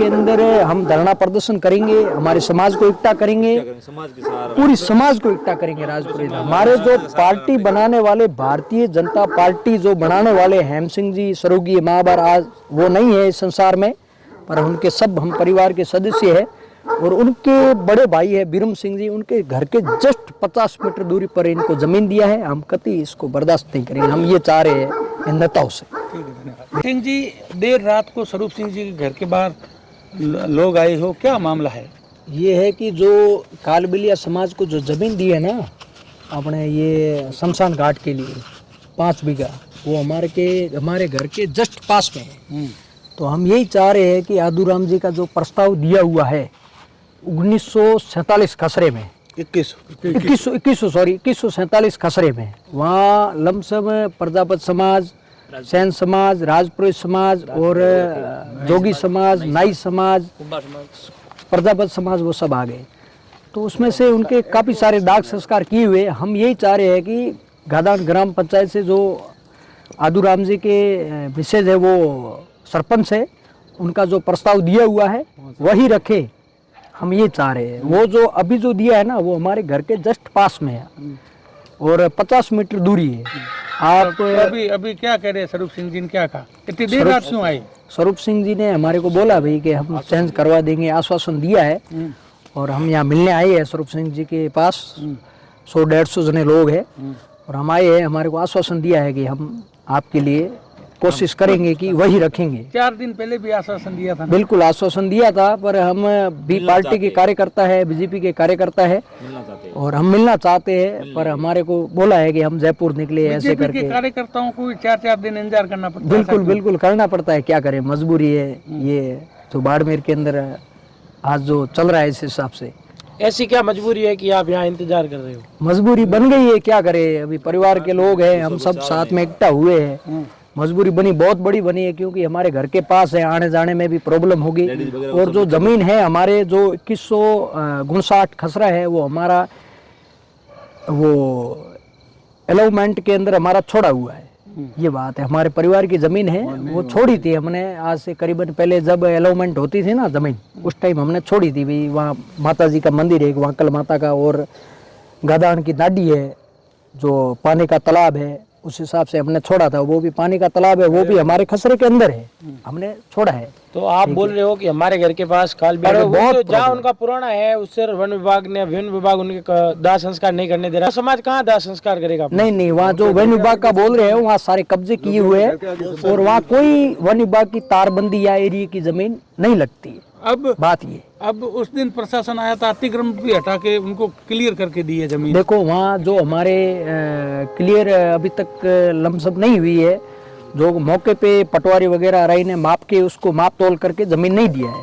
के अंदर हम धरना प्रदर्शन करेंगे, हमारे समाज को इकट्ठा करेंगे, पूरी समाज को इकट्ठा करेंगे। राजपुरी हमारे जो पार्टी बनाने वाले, भारतीय जनता पार्टी जो बनाने वाले हेम सिंह जी, स्वर्गीय महावर आज वो नहीं है इस संसार में, पर उनके सब हम परिवार के सदस्य हैं। और उनके बड़े भाई है बीरम सिंह जी, उनके घर के जस्ट 50 मीटर दूरी पर इनको जमीन दिया है। हम कभी इसको बर्दाश्त नहीं करेंगे, हम ये चाह रहे हैं इन नेताओं से। सिंह जी, देर रात को स्वरूप सिंह जी के घर के बाहर लोग आए हो, क्या मामला है? ये है कि जो कालबेलिया समाज को जो जमीन दी है ना अपने ये शमशान घाट के लिए 5 बीघा, वो हमारे घर के जस्ट पास में है। तो हम यही चाह रहे हैं कि आदूराम जी का जो प्रस्ताव दिया हुआ है 1947 खसरे में, 2147 खसरे में, वहाँ लमसम प्रजापत समाज, सैन समाज, राजपुरोहित समाज और जोगी समाज, नाई समाज, प्रजापत समाज, वो सब आ गए। तो उसमें से उनके काफ़ी सारे दाग संस्कार किए हुए। हम यही चाह रहे हैं कि गादान ग्राम पंचायत से जो आदूराम जी के मिसेज है वो सरपंच है, उनका जो प्रस्ताव दिया हुआ है वही रखे, हम ये चाह रहे हैं। वो जो अभी जो दिया है ना वो हमारे घर के जस्ट पास में है और 50 मीटर दूरी है। आप अभी क्या कह रहे हैं? स्वरूप सिंह जी ने क्या कहा? इतनी देर रात क्यों आए? स्वरूप सिंह जी ने हमारे को बोला भाई कि हम चेंज करवा देंगे, आश्वासन दिया है। और हम यहाँ मिलने आए हैं स्वरूप सिंह जी के पास, 100-150 जने लोग हैं और हम आए हैं। हमारे को आश्वासन दिया है कि हम आपके लिए कोशिश करेंगे कि वही रखेंगे। 4 दिन पहले भी आश्वासन दिया था। बिल्कुल आश्वासन दिया था, पर हम भी पार्टी के कार्यकर्ता है, बीजेपी के कार्यकर्ता है और हम मिलना चाहते हैं, पर हमारे को बोला है कि हम जयपुर निकले ऐसे करके। कार्यकर्ताओं को 4-4 दिन इंतजार करना पड़ता है। बिल्कुल करना पड़ता है, क्या करें, मजबूरी है। ये जो बाड़मेर के अंदर आज जो चल रहा है इस हिसाब से। ऐसी क्या मजबूरी है कि आप यहाँ इंतजार कर रहे हो? मजबूरी बन गई है, क्या करें, अभी परिवार के लोग हैं, हम सब साथ में इकट्ठा हुए हैं। मजबूरी बनी, बहुत बड़ी बनी है, क्योंकि हमारे घर के पास है, आने जाने में भी प्रॉब्लम होगी। और जो जमीन है हमारे जो 2159 खसरा है वो हमारा वो एलाउमेंट के अंदर हमारा छोड़ा हुआ है। ये बात है, हमारे परिवार की जमीन है, वो छोड़ी थी हमने आज से करीबन पहले, जब एलाउमेंट होती थी ना जमीन, उस टाइम हमने छोड़ी थी भाई। वहाँ माता जी का मंदिर है, वहाँ कल माता का, और गादान की नाडी है, जो पानी का तालाब है, उस हिसाब से हमने छोड़ा था। वो भी पानी का तालाब है, वो भी हमारे खसरे के अंदर है, हमने छोड़ा है। तो आप बोल रहे हो कि हमारे घर के पास कालबेलिया बहुत जहाँ उनका पुराना है, उससे वन विभाग ने, वन विभाग उनके दाह संस्कार नहीं करने दे रहा। समाज कहाँ दाह संस्कार करेगा? नहीं, वहाँ जो वन विभाग का बोल रहे हैं वहाँ सारे कब्जे किए हुए हैं और वहाँ कोई वन विभाग की तारबंदी या एरिया की जमीन नहीं लगती है। अब बात ये, अब उस दिन प्रशासन आया था, अतिक्रमण भी हटा के उनको क्लियर करके दी है जमीन। देखो वहाँ जो हमारे क्लियर अभी तक लमसम नहीं हुई है, जो मौके पे पटवारी वगैरह रही ने माप के उसको माप तोल करके जमीन नहीं दिया है।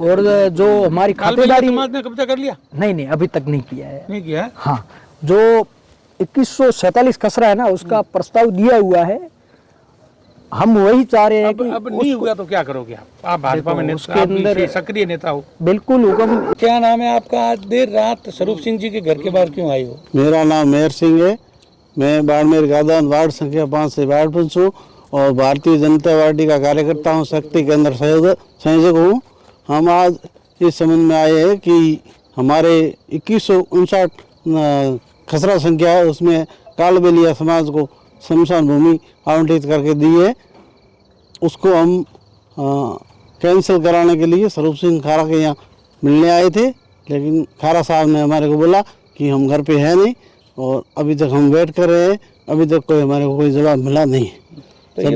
और जो हमारी खातेदारी, समाज ने कब्जा कर लिया? नहीं, अभी तक नहीं किया है। नहीं किया है? हाँ, जो 2147 खसरा है ना उसका प्रस्ताव दिया हुआ है, हम वही चाह रहे हैं कि अब नहीं हुआ तो क्या करोगे आप भाजपा में उसके अंदर सक्रिय नेता हो। बिल्कुल हुक्म। क्या नाम है आपका? आज देर रात स्वरूप सिंह जी के घर के बाहर क्यों आए हो? मेरा नाम मेहर सिंह है, मैं बाड़मेर गादान वार्ड संख्या 5 से वार्ड पंच हूँ और भारतीय जनता पार्टी का कार्यकर्ता हूँ, शक्ति केंद्र संयोजक हूँ। हम आज इस संबंध में आए हैं कि हमारे 2159 खसरा संख्या है, उसमें कालबेलिया समाज को शमशान भूमि आवंटित करके दी है, उसको हम कैंसिल कराने के लिए स्वरूप सिंह खारा के यहाँ मिलने आए थे। लेकिन खारा साहब ने हमारे को बोला कि हम घर पे हैं नहीं और अभी तक हम वेट कर रहे हैं, अभी तक हमारे को कोई जवाब मिला नहीं।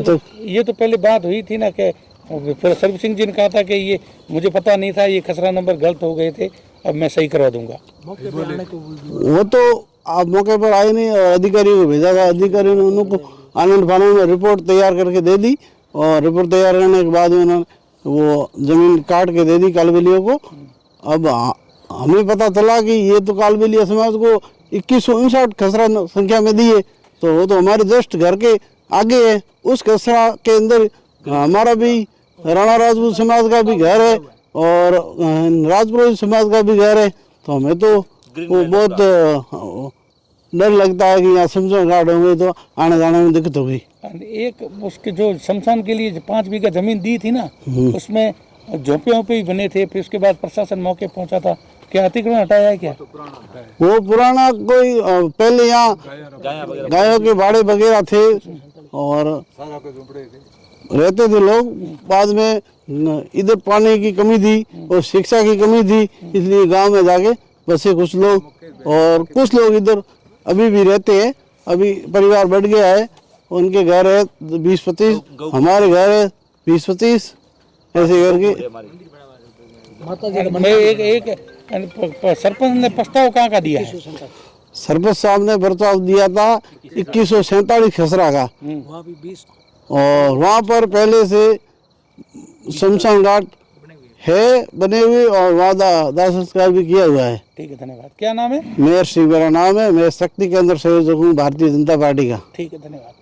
तो ये तो पहले बात हुई थी ना कि स्वरूप सिंह जी ने कहा था कि ये मुझे पता नहीं था, ये खसरा नंबर गलत हो गए थे, अब मैं सही करवा दूंगा। वो तो आप मौके पर आए नहीं और अधिकारियों को भेजा था, अधिकारियों ने उनको आनंद फानंद में रिपोर्ट तैयार करके दे दी और रिपोर्ट तैयार करने के बाद उन्होंने वो जमीन काट के दे दी कालबेलिया को। अब हमें पता चला कि ये तो कालबेलिया समाज को 2159 खसरा संख्या में दी है, तो वो तो हमारे जस्ट घर के आगे है। उस खसरा के अंदर हमारा भी राणा राजपूत समाज का भी घर है और राजपुरोहित समाज का भी घर है, तो हमें तो वो बहुत डर लगता है कि यहाँ शमशान घाट होंगे तो आने जाने में दिक्कत होगी। एक उसके जो शमशान के लिए 5 बीघा जमीन दी थी ना, उसमें झोंपे वोंपे ही बने थे, फिर उसके बाद प्रशासन मौके पहुंचा था, क्या अतिक्रमण हटाया है क्या? वो पुराना कोई पहले यहाँ गायों के बाड़े वगैरह थे और रहते थे लोग। बाद में इधर पानी की कमी थी और शिक्षा की कमी थी, इसलिए गांव में जाके बसे कुछ लोग, और कुछ लोग इधर अभी भी रहते हैं। अभी परिवार बढ़ गया है, उनके घर है 20-25, हमारे घर है 20-25, ऐसे करके। मैं एक सरपंच ने प्रस्ताव कहाँ का दिया है? सरपंच साहब ने प्रस्ताव दिया था 2147 खसरा का, और वहाँ पर पहले से शमशान घाट है बने हुए और वहाँ दाह संस्कार भी किया हुआ है। ठीक है, धन्यवाद। क्या नाम है? मेयर सिंह मेरा नाम है, मैं शक्ति केंद्र संयोजक हूँ भारतीय जनता पार्टी का। ठीक है, धन्यवाद।